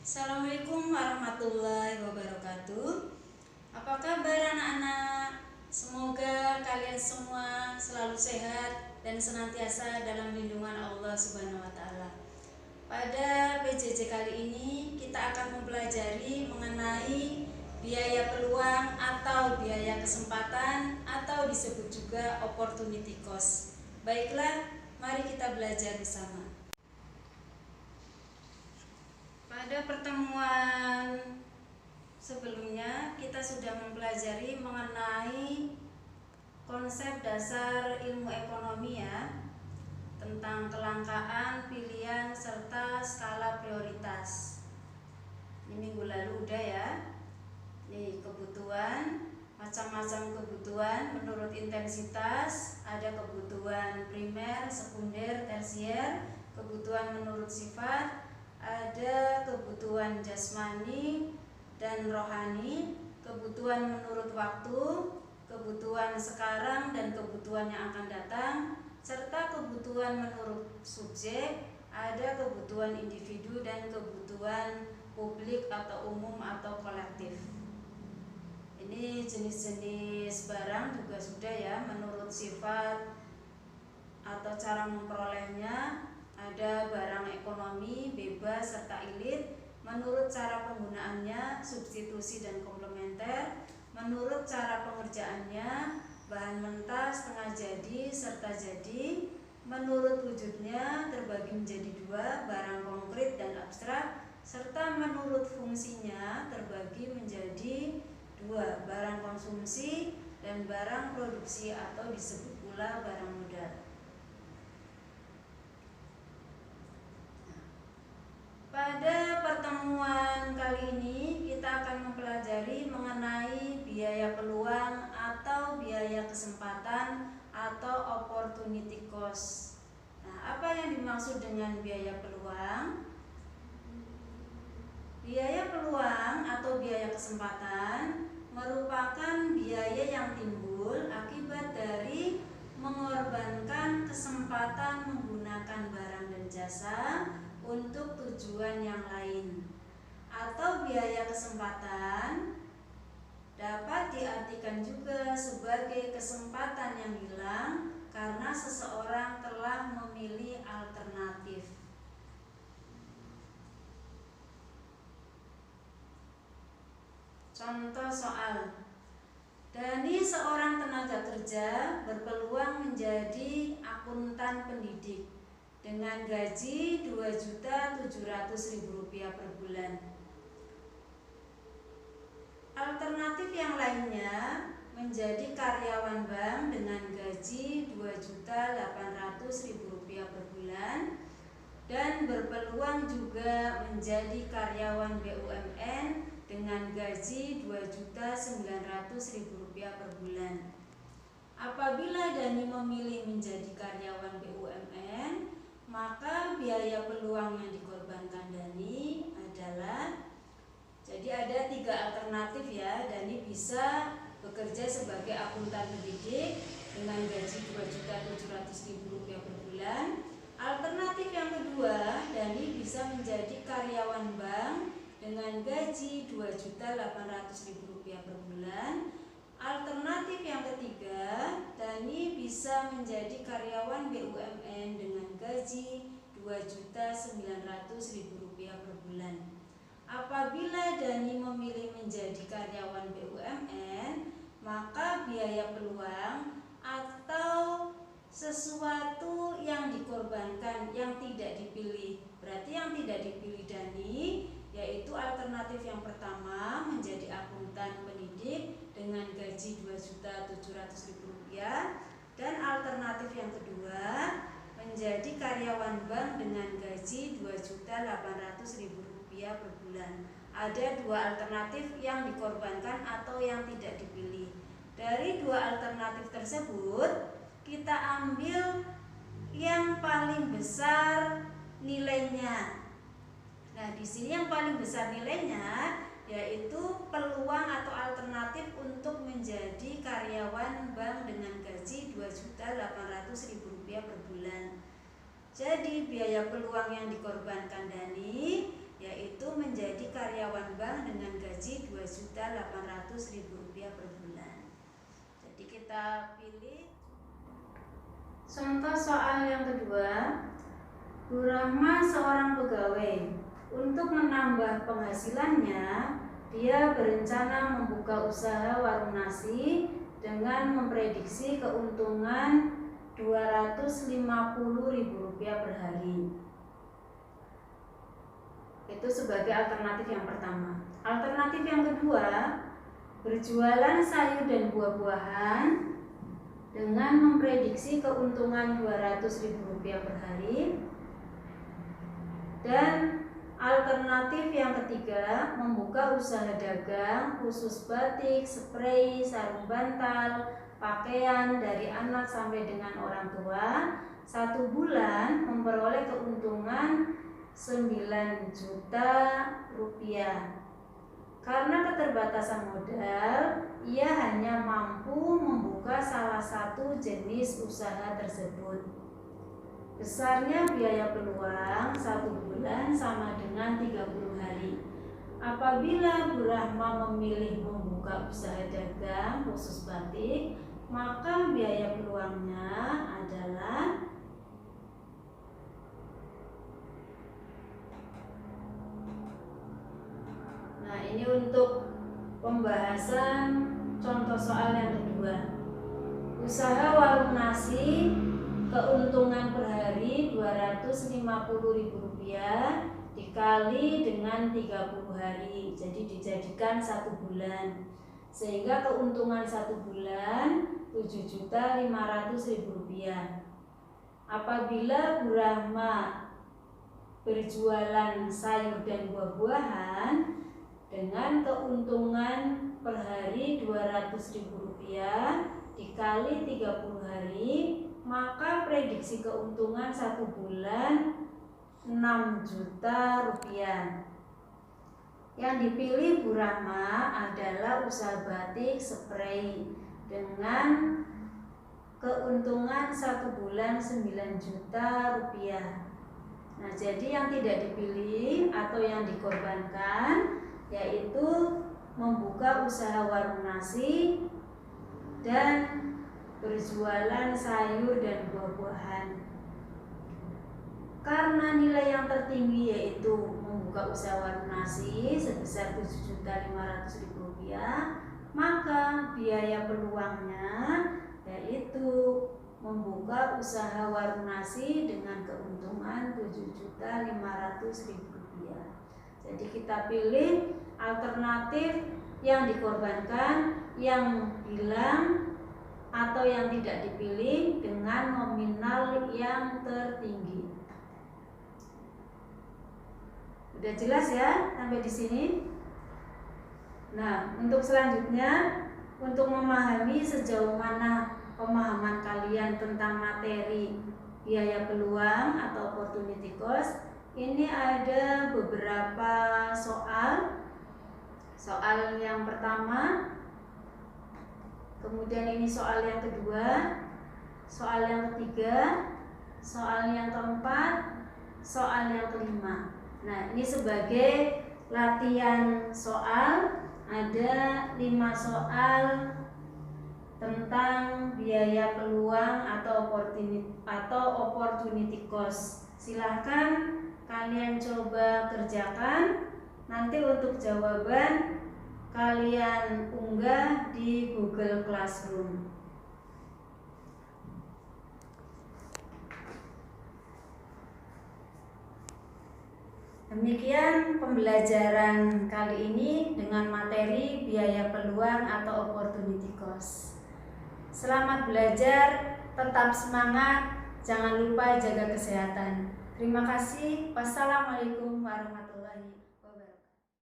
Assalamualaikum warahmatullahi wabarakatuh. Apa kabar anak-anak? Semoga kalian semua selalu sehat dan senantiasa dalam lindungan Allah Subhanahu wa taala. Pada PJJ kali ini kita akan mempelajari mengenai biaya peluang atau biaya kesempatan atau disebut juga opportunity cost. Baiklah, mari kita belajar bersama. Pada pertemuan sebelumnya kita sudah mempelajari mengenai konsep dasar ilmu ekonomi ya, tentang kelangkaan, pilihan, serta skala prioritas. Ini minggu lalu udah ya. Nih kebutuhan, macam-macam kebutuhan menurut intensitas, ada kebutuhan primer, sekunder, tersier, kebutuhan menurut sifat, ada kebutuhan jasmani dan rohani, kebutuhan menurut waktu, kebutuhan sekarang dan kebutuhan yang akan datang, serta kebutuhan menurut subjek, ada kebutuhan individu dan kebutuhan publik atau umum atau kolektif. Ini jenis-jenis barang juga sudah ya, menurut sifat atau cara memperolehnya. Ada barang ekonomi, bebas, serta elit. Menurut cara penggunaannya, substitusi dan komplementer. Menurut cara pengerjaannya, bahan mentah, setengah jadi, serta jadi. Menurut wujudnya, terbagi menjadi dua, barang konkret dan abstrak. Serta menurut fungsinya, terbagi menjadi dua, barang konsumsi dan barang produksi atau disebut pula barang modal. Pada pertemuan kali ini kita akan mempelajari mengenai biaya peluang atau biaya kesempatan atau opportunity cost. Nah, apa yang dimaksud dengan biaya peluang? Biaya peluang atau biaya kesempatan merupakan biaya yang timbul akibat dari mengorbankan kesempatan menggunakan barang dan jasa untuk tujuan yang lain. Atau biaya kesempatan dapat diartikan juga sebagai kesempatan yang hilang karena seseorang telah memilih alternatif. Contoh soal. Dani seorang tenaga kerja berpeluang menjadi akuntan pendidik dengan gaji Rp2.700.000 per bulan. Alternatif yang lainnya menjadi karyawan bank dengan gaji Rp2.800.000 per bulan dan berpeluang juga menjadi karyawan BUMN dengan gaji Rp2.900.000 per bulan. Apabila Dani memilih menjadi karyawan BUMN, maka biaya peluang yang dikorbankan Dani adalah, jadi ada 3 alternatif ya. Dani bisa bekerja sebagai akuntan pendidik dengan gaji Rp2.700.000 per bulan. Alternatif yang kedua, Dani bisa menjadi karyawan bank dengan gaji Rp2.800.000 per bulan. Alternatif yang ketiga, Dani bisa menjadi karyawan BUMN dengan gaji Rp2.900.000 per bulan. Apabila Dani memilih menjadi karyawan BUMN, maka biaya peluang atau sesuatu yang dikorbankan, yang tidak dipilih. Berarti yang tidak dipilih Dani yaitu alternatif yang pertama menjadi akuntan pendidik dengan gaji Rp2.700.000 dan alternatif yang kedua menjadi karyawan bank dengan gaji Rp2.800.000 per bulan. Ada 2 alternatif yang dikorbankan atau yang tidak dipilih. Dari 2 alternatif tersebut kita ambil yang paling besar nilainya. Nah, di sini yang paling besar nilainya yaitu peluang atau alternatif untuk menjadi karyawan bank dengan gaji Rp2.800.000 per bulan. Jadi biaya peluang yang dikorbankan Dani yaitu menjadi Rp800.000 per bulan. Jadi kita pilih contoh soal yang kedua. Bu Rahma seorang pegawai. Untuk menambah penghasilannya, dia berencana membuka usaha warung nasi dengan memprediksi keuntungan Rp250.000 per hari. Itu sebagai alternatif yang pertama. Alternatif yang kedua, berjualan sayur dan buah-buahan dengan memprediksi keuntungan Rp200.000 per hari. Dan alternatif yang ketiga, membuka usaha dagang khusus batik, spray, sarung bantal, pakaian dari anak sampai dengan orang tua. 1 bulan memperoleh keuntungan Rp9 juta. Karena keterbatasan modal, ia hanya mampu membuka salah satu jenis usaha tersebut. Besarnya biaya peluang 1 bulan sama dengan 30 hari. Apabila Bu Rahma memilih membuka usaha dagang khusus batik, maka biaya peluangnya adalah ini untuk pembahasan contoh soal yang kedua. Usaha warung nasi, keuntungan per hari Rp250.000 dikali dengan 30 hari. Jadi dijadikan 1 bulan. Sehingga keuntungan 1 bulan Rp7.500.000. Apabila Bu Rahma berjualan sayur dan buah-buahan dengan keuntungan per hari Rp200.000 dikali 30 hari, maka prediksi keuntungan 1 bulan Rp6 juta. Yang dipilih Bu Rahma adalah usaha batik spray dengan keuntungan 1 bulan Rp9 juta. Nah, jadi yang tidak dipilih atau yang dikorbankan yaitu membuka usaha warung nasi dan berjualan sayur dan buah-buahan. Karena nilai yang tertinggi yaitu membuka usaha warung nasi sebesar Rp7.500.000, maka biaya peluangnya yaitu membuka usaha warung nasi dengan keuntungan Rp7.500.000. Jadi kita pilih alternatif yang dikorbankan, yang bilang atau yang tidak dipilih dengan nominal yang tertinggi. Udah jelas ya sampai di sini? Nah, untuk selanjutnya, untuk memahami sejauh mana pemahaman kalian tentang materi biaya peluang atau opportunity cost, ini ada beberapa soal. Soal yang pertama, kemudian ini soal yang kedua, soal yang ketiga, soal yang keempat, soal yang kelima. Nah, ini sebagai latihan soal, ada 5 soal tentang biaya peluang atau opportunity cost. Silahkan kalian coba kerjakan. Nanti untuk jawaban kalian unggah di Google Classroom. Demikian pembelajaran kali ini dengan materi biaya peluang atau opportunity cost. Selamat belajar, tetap semangat, jangan lupa jaga kesehatan. Terima kasih. Wassalamualaikum warahmatullahi wabarakatuh.